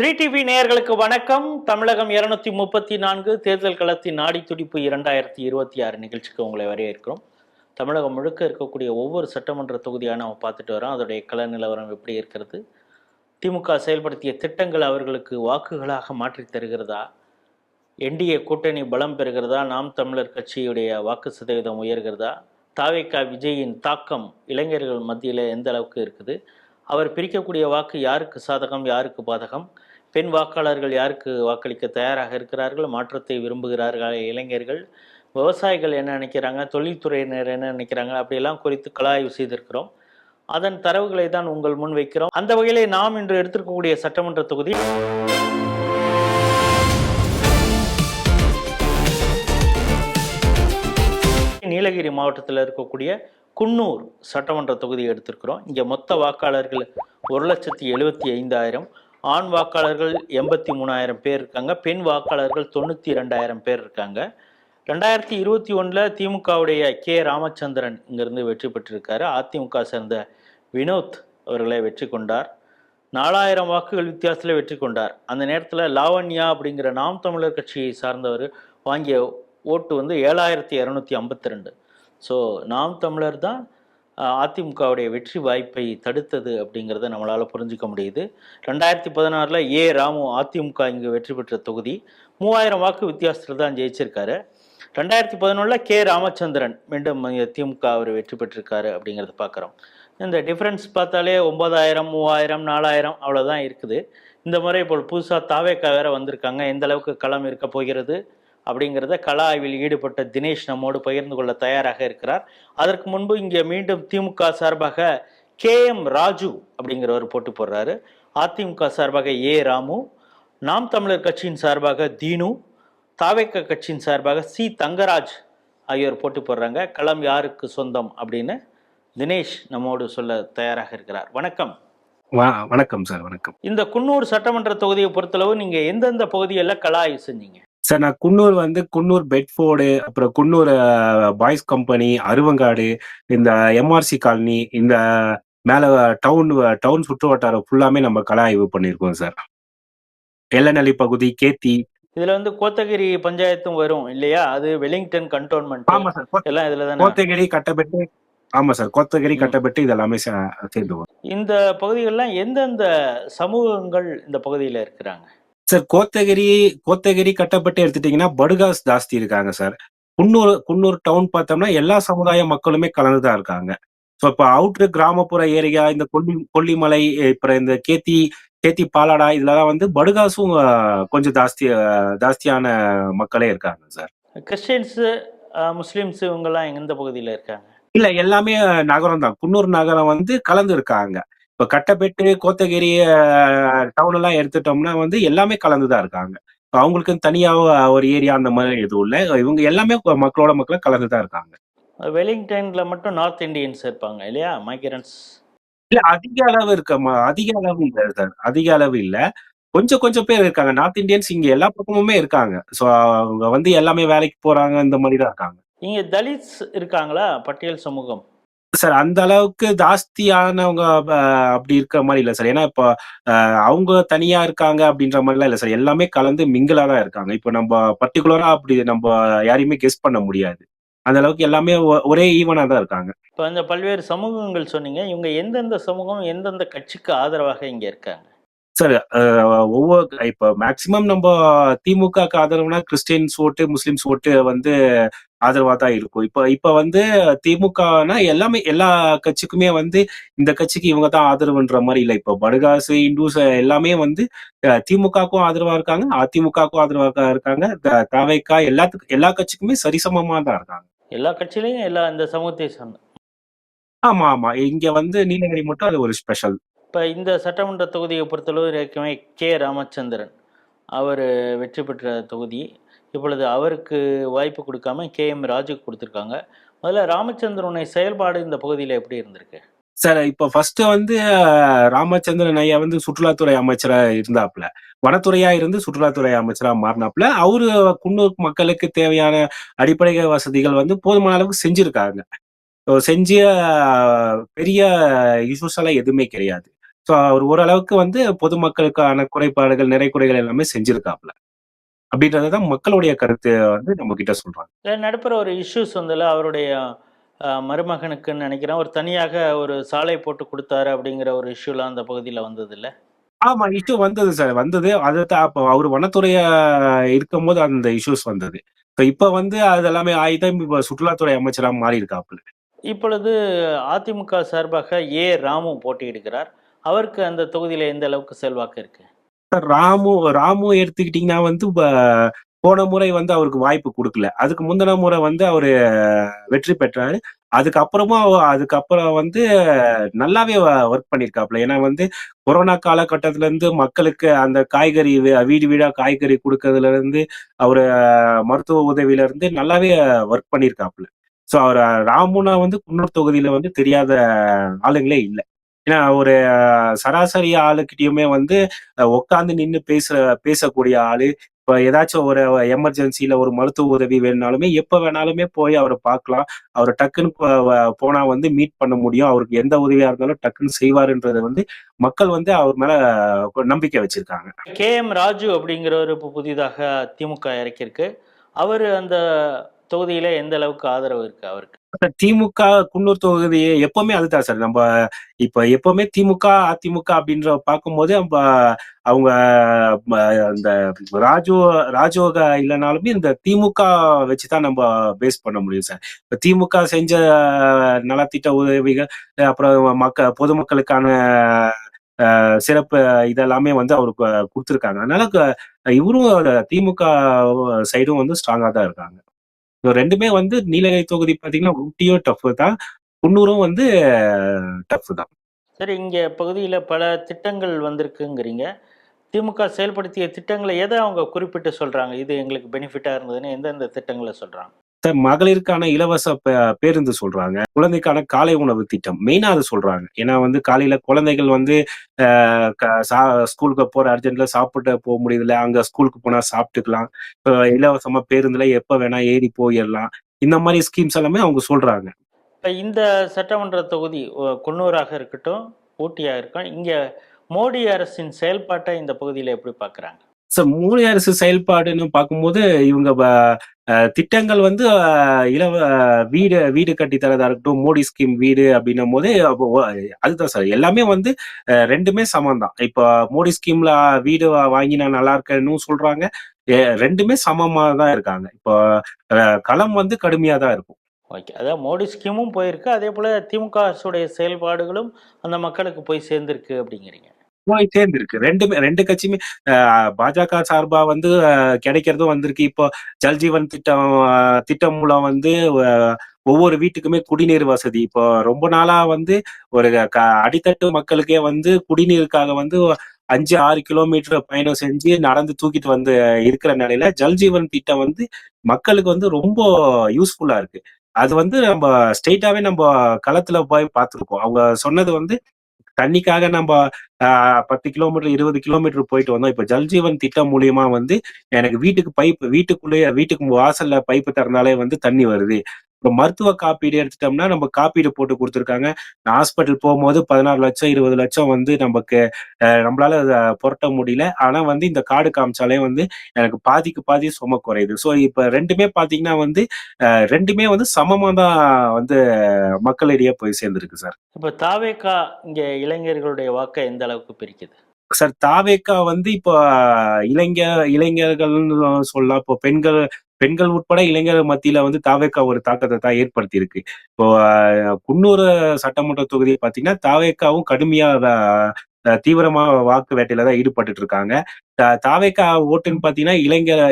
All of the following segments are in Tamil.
ஸ்ரீ டிவி நேயர்களுக்கு வணக்கம். தமிழகம் 234 தேர்தல் களத்தின் நாடி துடிப்பு 2026 நிகழ்ச்சிக்கு உங்களை வரவேற்கிறோம். தமிழகம் முழுக்க இருக்கக்கூடிய ஒவ்வொரு சட்டமன்ற தொகுதியாக நம்ம பார்த்துட்டு வரோம். அதோடைய கள நிலவரம் எப்படி இருக்கிறது, திமுக செயல்படுத்திய திட்டங்கள் அவர்களுக்கு வாக்குகளாக மாற்றி தருகிறதா, என்டிஏ கூட்டணி பலம் பெறுகிறதா, நாம் தமிழர் கட்சியுடைய வாக்கு சதவீதம் உயர்கிறதா, தாவேகா விஜயின் தாக்கம் இளைஞர்கள் மத்தியில் எந்த அளவுக்கு இருக்குது, அவர் பிரிக்கக்கூடிய வாக்கு யாருக்கு சாதகம் யாருக்கு பாதகம், பெண் வாக்காளர்கள் யாருக்கு வாக்களிக்க தயாராக இருக்கிறார்கள், மாற்றத்தை விரும்புகிறார்கள் இளைஞர்கள், விவசாயிகள் என்ன நினைக்கிறாங்க, தொழில்துறையினர் என்ன நினைக்கிறாங்க, அப்படியெல்லாம் குறித்து கலாய்வு செய்திருக்கிறோம். அதன் தரவுகளை தான் உங்கள் முன் வைக்கிறோம். அந்த வகையிலே நாம் இன்று எடுத்திருக்கக்கூடிய சட்டமன்ற தொகுதி நீலகிரி மாவட்டத்தில் இருக்கக்கூடிய குன்னூர் சட்டமன்ற தொகுதியை எடுத்திருக்கிறோம். இங்கே மொத்த வாக்காளர்கள் 1,75,000, ஆண் வாக்காளர்கள் 83,000 பேர் இருக்காங்க, பெண் வாக்காளர்கள் 92,000 பேர் இருக்காங்க. 2021 திமுகவுடைய கே ராமச்சந்திரன் இங்கிருந்து வெற்றி பெற்றிருக்காரு. அதிமுக சேர்ந்த வினோத் அவர்களை வெற்றி கொண்டார். 4,000 வாக்குகள் வித்தியாசத்தில் வெற்றி கொண்டார். அந்த நேரத்தில் லாவண்யா அப்படிங்கிற நாம் தமிழர் கட்சியை சார்ந்தவர் வாங்கிய ஓட்டு 7,252. ஸோ நாம் தமிழர் தான் அதிமுகவுடைய வெற்றி வாய்ப்பை தடுத்தது அப்படிங்கிறத நம்மளால் புரிஞ்சிக்க முடியுது. 2016 ஏ ராமு அதிமுக இங்கு வெற்றி பெற்ற தொகுதி 3,000 வாக்கு வித்தியாசத்தில் தான் ஜெயிச்சிருக்காரு. 2011 கே ராமச்சந்திரன் மீண்டும் திமுக அவர் வெற்றி பெற்றிருக்காரு அப்படிங்கிறத பார்க்குறோம். இந்த டிஃப்ரென்ஸ் பார்த்தாலே 9,000, 3,000, 4,000 அவ்வளோதான் இருக்குது. இந்த முறை இப்போ புதுசாக தாவேக்கா வேற வந்திருக்காங்க. எந்த அளவுக்கு களம் இருக்க போகிறது அப்படிங்கிறத கள ஆய்வில் ஈடுபட்ட தினேஷ் நம்மோடு பகிர்ந்து கொள்ள தயாராக இருக்கிறார். அதற்கு முன்பு இங்கே மீண்டும் திமுக சார்பாக KM ராஜு அப்படிங்கிறவர் போட்டி போடுறாரு. அதிமுக சார்பாக ஏ ராமு, நாம் தமிழர் கட்சியின் சார்பாக தீனு, தாவேக்க கட்சியின் சார்பாக சி தங்கராஜ் ஆகியோர் போட்டி போடுறாங்க. களம் யாருக்கு சொந்தம் அப்படின்னு தினேஷ் நம்மோடு சொல்ல தயாராக இருக்கிறார். வணக்கம். வணக்கம் சார். வணக்கம். இந்த குன்னூர் சட்டமன்ற தொகுதியை பொறுத்தளவு நீங்க எந்தெந்த பகுதியெல்லாம் கள ஆய்வு செஞ்சீங்க? சார், நான் குன்னூர் பெட்ஃபோர்டு, அப்புறம் குன்னூர் பாய்ஸ் கம்பெனி, அருவங்காடு, இந்த MRC காலனி, இந்த மேல டவுன் சுற்று வட்டாரம் ஃபுல்லாமே நம்ம கள ஆய்வு பண்ணியிருக்கோம் சார். எல்லநல்லி பகுதி, கேத்தி, இதுல கோத்தகிரி பஞ்சாயத்தும் வரும் இல்லையா? அது வெலிங்டன் கண்டோன்மெண்ட். ஆமா சார். எல்லாம் இதுல தான். கோத்தகிரி, கட்டபெட்டு. ஆமா சார், கோத்தகிரி, கட்டபெட்டு இது எல்லாமே சேர்ந்து வரும். இந்த பகுதிகள்லாம் எந்தெந்த சமூகங்கள் இந்த பகுதியில இருக்கிறாங்க சார்? கோத்தகிரி கட்டப்பட்டு எடுத்துட்டீங்கன்னா படுகாஸ் ஜாஸ்தி இருக்காங்க சார். குன்னூர் டவுன் பார்த்தோம்னா எல்லா சமுதாய மக்களுமே கலந்துதான் இருக்காங்க. ஸோ இப்போ அவுட்ரு கிராமப்புற ஏரியா, இந்த கொல்லிமலை, அப்புறம் இந்த கேத்தி பாலாடா, இதுலலாம் படுகாஸும் கொஞ்சம் ஜாஸ்தியான மக்களே இருக்காங்க சார். கிறிஸ்டியன்ஸ், முஸ்லிம்ஸ் இவங்கெல்லாம் எந்த பகுதியில இருக்காங்க? இல்ல, எல்லாமே நகரம் தான். குன்னூர் நகரம் கலந்து இருக்காங்க. இப்ப கட்டபெட்டு, கோத்தகிரி டவுன் எல்லாம் எடுத்துட்டோம்னா எல்லாமே கலந்துதான் இருக்காங்க. அவங்களுக்கு தனியா ஒரு ஏரியா அந்த மாதிரி எதுவும் இல்லை. இவங்க எல்லாமே மக்களோட கலந்துதான் இருக்காங்க. வெலிங்டன்ல மட்டும் நார்த் இந்தியன்ஸ் இருப்பாங்க இல்லையா, மைக்ரன்ஸ்? இல்ல, அதிக அளவு இல்ல சார். அதிக அளவு இல்ல, கொஞ்சம் பேர் இருக்காங்க. நார்த் இந்தியன்ஸ் இங்க எல்லா பக்கமுமே இருக்காங்க. சோ அவங்க எல்லாமே வேலைக்கு போறாங்க, இந்த மாதிரி தான் இருக்காங்க. இங்க தலித்ஸ் இருக்காங்களா, பட்டியல் சமூகம்? சார், அந்த அளவுக்கு ஜாஸ்தியானவங்க அப்படி இருக்கிற மாதிரி இல்லை சார். ஏன்னா இப்போ அவங்க தனியா இருக்காங்க அப்படின்ற மாதிரிலாம் இல்லை சார். எல்லாமே கலந்து மிங்கிலா தான் இருக்காங்க. இப்போ நம்ம பர்டிகுலரா அப்படி நம்ம யாரையுமே கெஸ் பண்ண முடியாது. அந்த அளவுக்கு எல்லாமே ஒரே ஈவனா தான் இருக்காங்க. இப்போ இந்த பல்வேறு சமூகங்கள் சொன்னீங்க, இவங்க எந்தெந்த சமூகம் எந்தெந்த கட்சிக்கு ஆதரவாக இங்க இருக்காங்க? சார், இப்ப மேக்சிமம் நம்ம திமுகக்கு ஆதரவுனா கிறிஸ்டியன்ஸ் ஓட்டு, முஸ்லிம்ஸ் ஓட்டு ஆதரவா தான் இருக்கும். இப்ப திமுகனா எல்லாமே எல்லா கட்சிக்குமே இந்த கட்சிக்கு இவங்க தான் ஆதரவுன்ற மாதிரி இல்லை. இப்போ படுகாசு, இந்துஸ் எல்லாமே திமுகவுக்கும் ஆதரவா இருக்காங்க, அதிமுகவுக்கும் ஆதரவா இருக்காங்க. தவைக்கா எல்லா கட்சிக்குமே சரிசமமா தான் இருக்காங்க. எல்லா கட்சியிலையும் எல்லா இந்த சமூகத்தை சார்ந்த. ஆமா. இங்க நீலகிரி மட்டும் அது ஒரு ஸ்பெஷல். இப்போ இந்த சட்டமன்ற தொகுதியை பொறுத்தளவு ஏற்கனவே கே ராமச்சந்திரன் அவர் வெற்றி பெற்ற தொகுதி. இப்பொழுது அவருக்கு வாய்ப்பு கொடுக்காம KM ராஜுக்கு கொடுத்துருக்காங்க. முதல்ல ராமச்சந்திரனுடைய செயல்பாடு இந்த பகுதியில் எப்படி இருந்திருக்கு சார்? இப்போ ஃபர்ஸ்ட் ராமச்சந்திரன் ஐயா சுற்றுலாத்துறை அமைச்சரா இருந்தாப்புல, வனத்துறையா இருந்து சுற்றுலாத்துறை அமைச்சரா மாறினாப்புல. அவரு குன்னூர் மக்களுக்கு தேவையான அடிப்படை வசதிகள் போதுமான அளவுக்கு செஞ்சிருக்காங்க. செஞ்ச பெரிய இஷ்யூஸ் எல்லாம் எதுவுமே கிடையாது. ஸோ அவர் ஓரளவுக்கு வந்து பொதுமக்களுக்கான குறைபாடுகள், நிறை குறைகள் எல்லாமே செஞ்சிருக்காப்ல. அப்படின்றதுதான் மக்களுடைய கருத்து வந்து நம்ம கிட்ட சொல்றாங்க. இல்ல நடுப்புற ஒரு இஷ்யூஸ் வந்துல்ல அவருடைய மருமகனுக்குன்னு நினைக்கிறேன். ஒரு தனியாக ஒரு சாலை போட்டு குடுத்தாரு அப்படிங்கிற ஒரு இஷ்யூலாம் அந்த பகுதியில வந்ததுல்ல? ஆமா, இஷ்யூ வந்தது சார். வந்தது. அதுதான் அப்போ அவரு வனத்துறையா இருக்கும்போது அந்த இஷ்யூஸ் வந்தது. இப்ப வந்து அது எல்லாமே ஆயிதான் இப்ப சுற்றுலாத்துறை அமைச்சரா மாறியிருக்காப்புல. இப்பொழுது அதிமுக சார்பாக ராமு போட்டியிடுகிறார். அவருக்கு அந்த தொகுதியில எந்த அளவுக்கு செல்வாக்கு இருக்கு? சார் ராமு ராமு எடுத்துக்கிட்டீங்கன்னா வந்து போன முறை வந்து அவருக்கு வாய்ப்பு குடுக்கல. அதுக்கு முந்தின முறை வந்து அவரு வெற்றி பெற்றாரு. அதுக்கப்புறம் வந்து நல்லாவே ஒர்க் பண்ணியிருக்காப்ல. ஏன்னா வந்து கொரோனா காலகட்டத்துல இருந்து மக்களுக்கு அந்த காய்கறி வீடு வீடா காய்கறி குடுக்கறதுல இருந்து, அவரு மருத்துவ உதவியில இருந்து நல்லாவே ஒர்க் பண்ணியிருக்காப்ல. ஸோ அவரு ராமுனா வந்து குன்னூர் தொகுதியில வந்து தெரியாத ஆளுங்களே இல்ல. ஏன்னா ஒரு சராசரி ஆளுகிட்டயுமே வந்து உட்கார்ந்து நின்னு பேசக்கூடிய ஆளு. இப்ப ஏதாச்சும் ஒரு எமர்ஜென்சில ஒரு மருத்துவ உதவி வேணும்னாலுமே எப்ப வேணாலுமே போய் அவர பார்க்கலாம். அவர டக்குன்னு போனா வந்து மீட் பண்ண முடியும். அவருக்கு எந்த உதவியா இருந்தாலும் டக்குன்னு செய்வாருன்றத வந்து மக்கள் வந்து அவர் மேல நம்பிக்கை வச்சிருக்காங்க. ராஜு அப்படிங்கிறவர் இப்போ புதிதாக திமுக இறக்கியிருக்கு. அவரு அந்த தொகுதியில எந்த அளவுக்கு ஆதரவு இருக்கு அவருக்கு? திமுக குன்னூர் தொகுதி எப்பவுமே அதுதான் சார். இப்ப எப்பவுமே திமுக, அதிமுக அப்படின்ற பார்க்கும்போது அவங்க ம அந்த ராஜு ராஜோக இல்லனாலுமே இந்த திமுக வச்சுதான் பேஸ் பண்ண முடியும் சார். இப்ப திமுக செஞ்ச நலத்திட்ட உதவிகள், அப்புறம் பொதுமக்களுக்கான சிறப்பு இதெல்லாமே வந்து அவருக்கு குடுத்திருக்காங்க. அதனால இவரும் திமுக சைடும் வந்து ஸ்ட்ராங்கா தான் இருக்காங்க. 2மே வந்து நீலகிரி தொகுதி பார்த்தீங்கன்னா, ஊட்டியும் டஃப் தான். குன்னூரும் வந்து டஃப் தான். சரி, இங்க பகுதியில பல திட்டங்கள் வந்திருக்குங்கிறீங்க. திமுக செயல்படுத்திய திட்டங்கள எத அவங்க குறிப்பிட்டு சொல்றாங்க? இது எங்களுக்கு பெனிஃபிட்டா இருந்ததுன்னு எந்தெந்த திட்டங்கள சொல்றாங்க? மகளிருக்கான இலவச பேருந்து சொல்றாங்க. குழந்தைக்கான காலை உணவு திட்டம். மெயினா அது சொல்றாங்க. ஏன்னா வந்து காலையில குழந்தைகள் வந்து அ க சா ஸ்கூலுக்கு போற அர்ஜென்ட்ல சாப்பிட்டு போ முடியல. அங்க ஸ்கூலுக்கு போனா சாப்பிட்டுக்கலாம். இலவசமா பேருந்துல எப்ப வேணா ஏறி போயிரலாம். இந்த மாரி ஸ்கீம்ஸ் எல்லாமே அவங்க சொல்றாங்க. இப்ப இந்த சட்டமன்ற தொகுதி குன்னூராக இருக்கட்டும், ஊட்டியா இருக்கட்டும், இங்க மோடி அரசின் செயல்பாட்ட இந்த பகுதியில எப்படி பார்க்குறாங்க? மோடி அரசு செயல்பாடுன்னு பார்க்கும்போது, இவங்க திட்டங்கள் வந்து வீடு வீடு கட்டி தர்றதா இருக்கட்டும், மோடி ஸ்கீம் வீடு அப்படின்னும்போது, அப்போ அதுதான் சார். எல்லாமே வந்து 2மே சமம் தான். இப்போ மோடி ஸ்கீம்ல வீடு வாங்கி நான் நல்லா இருக்கேன்னும் சொல்றாங்க. 2மே சமமா தான் இருக்காங்க. இப்போ களம் வந்து கடுமையா தான் இருக்கும். ஓகே. அதாவது மோடி ஸ்கீமும் போயிருக்கு. அதேபோல திமுக அரசுடைய செயல்பாடுகளும் அந்த மக்களுக்கு போய் சேர்ந்திருக்கு அப்படிங்கிறீங்க. போய் சேர்ந்திருக்கு. 2 கட்சியுமே அ பாஜக சார்பா வந்து கிடைக்கிறதும் வந்திருக்கு. இப்போ ஜல்ஜீவன் திட்டம் மூலம் வந்து அ ஒவ்வொரு வீட்டுக்குமே குடிநீர் வசதி. இப்போ ரொம்ப நாளா வந்து ஒரு அடித்தட்டு மக்களுக்கே வந்து குடிநீருக்காக வந்து 5, 6 கிலோமீட்டர் பயணம் செஞ்சு நடந்து தூக்கிட்டு வந்து இருக்கிற நிலையில, ஜல்ஜீவன் திட்டம் வந்து மக்களுக்கு வந்து ரொம்ப யூஸ்ஃபுல்லா இருக்கு. அது வந்து ஸ்ட்ரெய்ட்டாவே களத்துல போய் பார்த்துருக்கோம். அவங்க சொன்னது வந்து தண்ணிக்காக 10 கிலோமீட்டர், 20 கிலோமீட்டர் போயிட்டு வந்தோம். இப்ப ஜல்ஜீவன் திட்டம் மூலியமா வந்து எனக்கு வீட்டுக்குள்ளேயே வீட்டுக்கு வாசல்ல பைப்பு திறந்தாலே வந்து தண்ணி வருது. இப்ப மருத்துவ காப்பீடு எடுத்துட்டோம்னா, நம்ம காப்பீடு போட்டு குடுத்துருக்காங்க. நான் ஹாஸ்பிட்டல் போம்போது 16,00,000 20,00,000 வந்து நமக்கு நம்மளால அத புரட்ட முடியல. ஆனா வந்து இந்த கார்டு காமிச்சாலே வந்து எனக்கு பாதிக்கு பாதி சும குறையுது. ஸோ இப்ப 2மே பார்த்தீங்கன்னா வந்து 2மே வந்து சமமா தான் வந்து மக்களிடையே போய் சேர்ந்திருக்கு சார். இப்ப தாவேகா இங்க இளைஞர்களுடைய வாக்க எந்த அளவுக்கு பிரிக்குது? சார் தாவேக்கா வந்து இப்போ இளைஞர்கள்னு சொல்லலாம். இப்போ பெண்கள் பெண்கள் உட்பட இளைஞர்கள் மத்தியில வந்து தாவேக்கா ஒரு தாக்கத்த தான் ஏற்படுத்தியிருக்கு. இப்போ குன்னூர் சட்டமன்ற தொகுதி பார்த்தீங்கன்னா, தாவேக்காவும் கடுமையா தீவிரமா வாக்கு வேட்டையில தான் ஈடுபட்டுட்டு இருக்காங்க. தாவேக்கா ஓட்டுன்னு பார்த்தீங்கன்னா,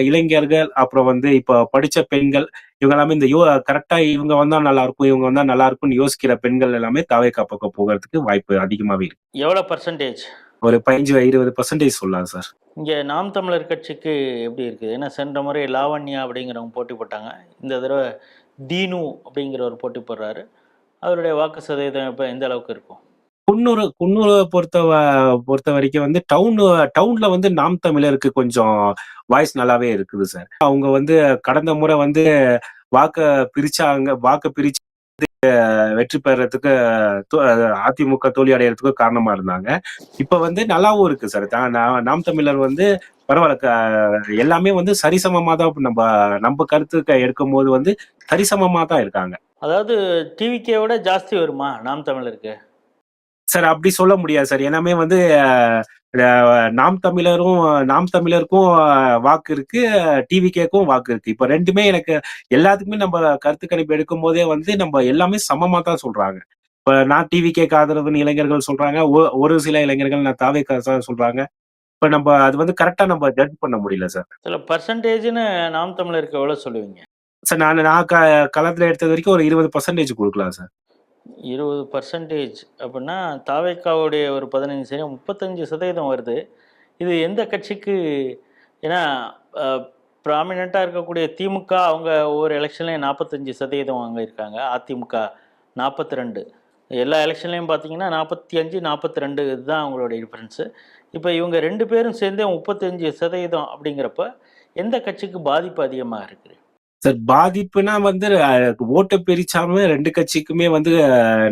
இளைஞர்கள் அப்புறம் வந்து இப்போ படிச்ச பெண்கள் இவங்க எல்லாமே இந்த கரெக்ட்டா இவங்க வந்தா நல்லாருக்கும், இவங்க வந்தா நல்லாருக்கும்னு யோசிக்கிற பெண்கள் எல்லாமே தாவேக்கா பக்கம் போகறதுக்கு வாய்ப்பு அதிகமாவே இருக்கு. எவ்வளோ பெர்சன்டேஜ்? ஒரு 15, 20% சொல்லலாம் சார். இங்க நாம் தமிழர் கட்சிக்கு எப்படி இருக்குது? ஏன்னா சென்ற முறை லாவண்யா அப்படிங்கிறவங்க போட்டி போட்டாங்க. இந்த தடவ தீனு அப்படிங்கிறவர் போட்டி போடுறாரு. அவருடைய வாக்கு சதவீதம் இப்ப எந்த அளவுக்கு இருக்கும்? குன்னூர பொறுத்தவரைக்கும் வந்து டவுன்ல வந்து நாம் தமிழருக்கு கொஞ்சம் வாய்ஸ் நல்லாவே இருக்குது சார். அவங்க வந்து கடந்த முறை வந்து வாக்க பிரிச்சாங்க. வாக்க பிரிச்சு வெற்றி பெறதுக்கு அதிமுக தோல்வி அடையறதுக்கு காரணமா இருந்தாங்க. இப்ப வந்து நல்லாவும் இருக்கு சார். நாம் தமிழர் வந்து பரவாயில்ல, எல்லாமே வந்து சரிசமமா தான் நம்ம நம்ம கருத்துக்க எடுக்கும்போது வந்து சரிசமமா தான் இருக்காங்க. அதாவது டிவிகேவோட ஜாஸ்தி வருமா நாம் தமிழருக்கு? சார் அப்படி சொல்ல முடியாது சார். எல்லாமே வந்து நாம் தமிழருக்கும் வாக்கு இருக்கு, டிவிகேக்கும் வாக்கு இருக்கு. இப்ப 2மே எனக்கு எல்லாத்துக்குமே நம்ம கருத்து கணிப்பு எடுக்கும்போதே வந்து நம்ம எல்லாமே சமமா தான் சொல்றாங்க. இப்ப நான் டிவிகேக்கு ஆதரவுன்னு இளைஞர்கள் சொல்றாங்க. ஒரு சில இளைஞர்கள் நான் தாவேக்கா சொல்றாங்க. இப்ப நம்ம அது வந்து கரெக்ட்டா நம்ம ஜட்ஜ் பண்ண முடியல சார். சில பர்சன்டேஜ்னு நாம் தமிழருக்கு எவ்வளோ சொல்லுவீங்க? சார் நான் களத்துல எடுத்தது வரைக்கும் ஒரு 20% குடுக்கலாம் சார். 20% அப்படின்னா தாவேக்காவுடைய ஒரு 15 35% வருது. இது எந்த கட்சிக்கு? ஏன்னா ப்ராமினெண்ட்டாக இருக்கக்கூடிய திமுக அவங்க ஒவ்வொரு எலெக்ஷன்லையும் 45% வாங்கியிருக்காங்க. அதிமுக 42. எல்லா எலெக்ஷன்லையும் பார்த்தீங்கன்னா 45, 42 இதுதான் அவங்களுடைய டிஃப்ரென்ஸு. இப்போ இவங்க 2 பேரும் சேர்ந்தே 35% அப்படிங்கிறப்ப எந்த கட்சிக்கு பாதிப்பு அதிகமாக இருக்குது? சார் பாதிப்புனா வந்து ஓட்ட பிரிச்சாலுமே 2 கட்சிக்குமே வந்து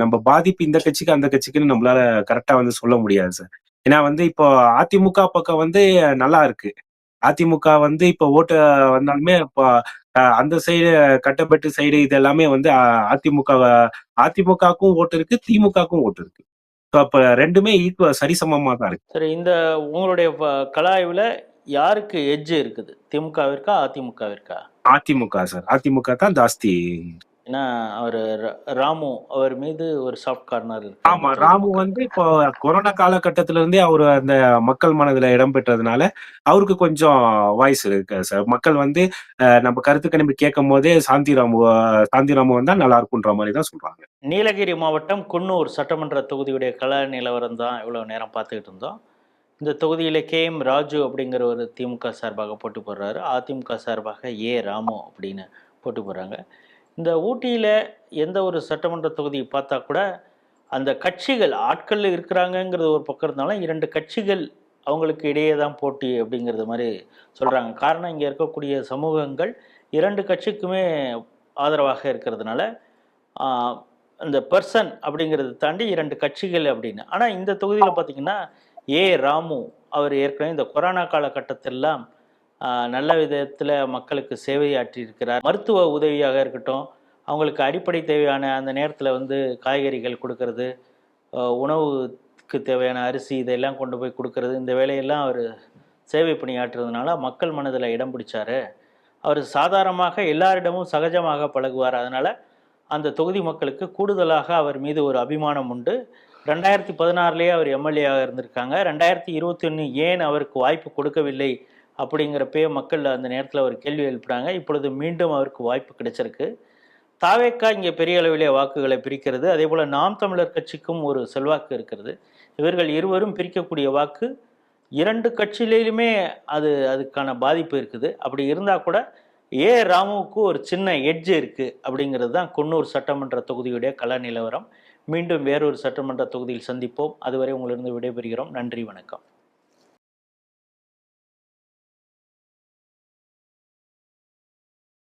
நம்ம பாதிப்பு இந்த கட்சிக்கு, அந்த கட்சிக்குன்னு நம்மளால கரெக்ட்டா வந்து சொல்ல முடியாது சார். ஏன்னா வந்து இப்போ அதிமுக பக்கம் வந்து நல்லா இருக்கு. அதிமுக வந்து இப்போ ஓட்டு வந்தாலுமே இப்போ அந்த சைடு கட்டப்பட்டு சைடு இது எல்லாமே வந்து அதிமுகவுக்கும் ஓட்டு இருக்கு, திமுகவுக்கும் ஓட்டு இருக்கு. ஸோ அப்ப 2மே சரிசமமா தான் இருக்கு. சரி, இந்த உங்களுடைய கள ஆய்வுல யாருக்கு எட்ஜ் இருக்குது? திமுகவிற்கா? அதிமுகவிற்கா? அதிமுக சார். அதிமுக தான் ஜாஸ்தி. ஏன்னா அவர் ராமு அவர் மீது ஒரு சாஃப்ட் கார்னர் இருக்கு அந்த ஆமா. தொகுதி ராமு வந்து மக்களுக்கு. இப்போ கொரோனா காலகட்டத்தில இருந்தே அவரு அந்த மக்கள் மனதில இடம் பெற்றதுனால, அவருக்கு கொஞ்சம் வாய்ஸ் இருக்கு சார். மக்கள் வந்து நம்ம கருத்து கணிப்பு கேட்கும்போதே சாந்திராமு வந்தா நல்லா இருக்குன்ற மாரி தான் சொல்றாங்க. நீலகிரி மாவட்டம் குன்னூர் சட்டமன்ற தொகுதியுடைய கள நிலவரம் தான் இவ்வளோ நேரம் பார்த்துக்கிட்டு இருந்தோம். இந்த தொகுதியில் KM ராஜு அப்படிங்கிற ஒரு திமுக சார்பாக போட்டி போடுறாரு. அதிமுக சார்பாக ராமு அப்படின்னு போட்டி போடுறாங்க. இந்த ஊட்டியில் எந்த ஒரு சட்டமன்ற தொகுதி பார்த்தா கூட அந்த கட்சிகள் ஆட்கள் இருக்கிறாங்கங்கிறது ஒரு பக்கம் இருந்தாலும் 2 கட்சிகள் அவங்களுக்கு இடையே தான் போட்டி அப்படிங்கிறது மாதிரி சொல்கிறாங்க. காரணம் இங்கே இருக்கக்கூடிய சமூகங்கள் 2 கட்சிக்குமே ஆதரவாக இருக்கிறதுனால அந்த பர்சன் அப்படிங்கிறத தாண்டி 2 கட்சிகள் அப்படின்னு. ஆனால் இந்த தொகுதியில் பார்த்தீங்கன்னா ராமு அவர் ஏற்கனவே இந்த கொரோனா காலகட்டத்திலெல்லாம் நல்ல விதத்தில் மக்களுக்கு சேவையாற்றி இருக்கிறார். மருத்துவ உதவியாக இருக்கட்டும், அவங்களுக்கு அடிப்படை தேவையான அந்த நேரத்தில் வந்து காய்கறிகள் கொடுக்கறது, உணவுக்கு தேவையான அரிசி இதெல்லாம் கொண்டு போய் கொடுக்கறது, இந்த வேலையெல்லாம் அவர் சேவை பணியாற்றுறதுனால மக்கள் மனதில் இடம் பிடிச்சாரு. அவர் சாதாரணமாக எல்லாரிடமும் சகஜமாக பழகுவார். அதனால் அந்த தொகுதி மக்களுக்கு கூடுதலாக அவர் மீது ஒரு அபிமானம் உண்டு. 2016லேயே அவர் எம்எல்ஏவாக இருந்திருக்காங்க. 2021 ஏன் அவருக்கு வாய்ப்பு கொடுக்கவில்லை அப்படிங்கிறப்பே மக்கள் அந்த நேரத்தில் ஒரு கேள்வி எழுப்புறாங்க. இப்பொழுது மீண்டும் அவருக்கு வாய்ப்பு கிடைச்சிருக்கு. தாவேக்கா இங்கே பெரிய அளவிலே வாக்குகளை பிரிக்கிறது. அதே போல் நாம் தமிழர் கட்சிக்கும் ஒரு செல்வாக்கு இருக்கிறது. இவர்கள் இருவரும் பிரிக்கக்கூடிய வாக்கு 2 கட்சியிலுமே அதுக்கான பாதிப்பு இருக்குது. அப்படி இருந்தால் கூட ராமுவுக்கு ஒரு சின்ன எட்ஜ் இருக்குது அப்படிங்கிறது தான் குன்னூர் சட்டமன்ற தொகுதியுடைய கள நிலவரம். மீண்டும் வேறொரு சட்டமன்ற தொகுதியில் சந்திப்போம். அதுவரை உங்களிடம் விடைபெறுகிறோம். நன்றி, வணக்கம்.